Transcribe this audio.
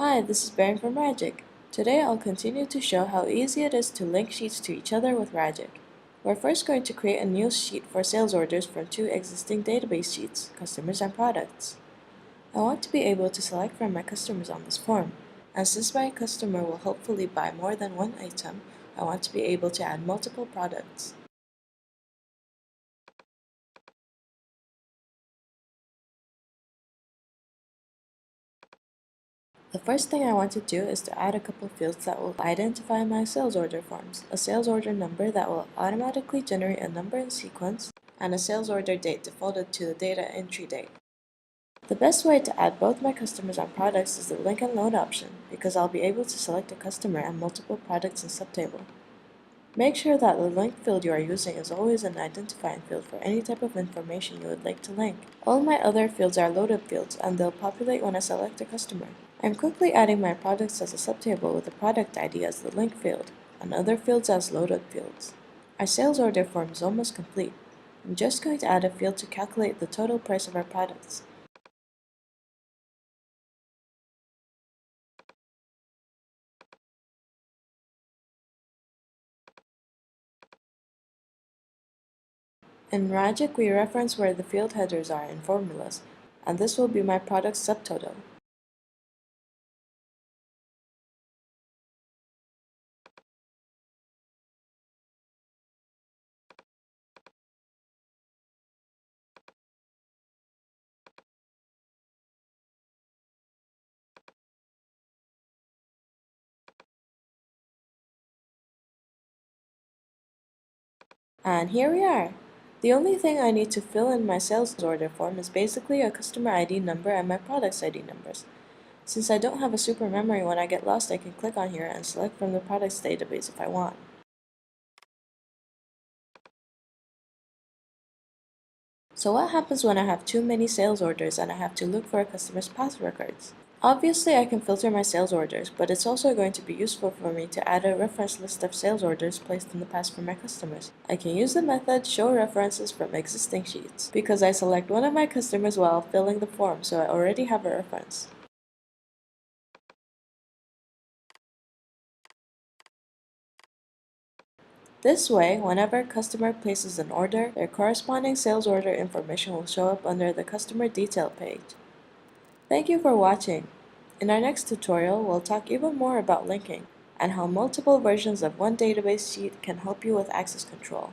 Hi, this is Baron from Ragic. Today I'll continue to show how easy it is to link sheets to each other with Ragic. We're first going to create a new sheet for sales orders from two existing database sheets, customers and products. I want to be able to select from my customers on this form, and since my customer will hopefully buy more than one item, I want to be able to add multiple products. The first thing I want to do is to add a couple fields that will identify my sales order forms, a sales order number that will automatically generate a number in sequence, and a sales order date defaulted to the data entry date. The best way to add both my customers and products is the link and load option, because I'll be able to select a customer and multiple products in subtable. Make sure that the link field you are using is always an identifying field for any type of information you would like to link. All my other fields are loaded fields, and they'll populate when I select a customer. I'm quickly adding my products as a subtable with the product ID as the link field, and other fields as loaded fields. Our sales order form is almost complete. I'm just going to add a field to calculate the total price of our products. In Ragic, we reference where the field headers are in formulas, and this will be my product subtotal. And here we are! The only thing I need to fill in my sales order form is basically a customer ID number and my products ID numbers. Since I don't have a super memory, when I get lost I can click on here and select from the products database if I want. So what happens when I have too many sales orders and I have to look for a customer's past records? Obviously I can filter my sales orders, but it's also going to be useful for me to add a reference list of sales orders placed in the past for my customers. I can use the method show references from existing sheets, because I select one of my customers while filling the form, so I already have a reference. This way, whenever a customer places an order, their corresponding sales order information will show up under the customer detail page. Thank you for watching. In our next tutorial, we'll talk even more about linking and how multiple versions of one database sheet can help you with access control.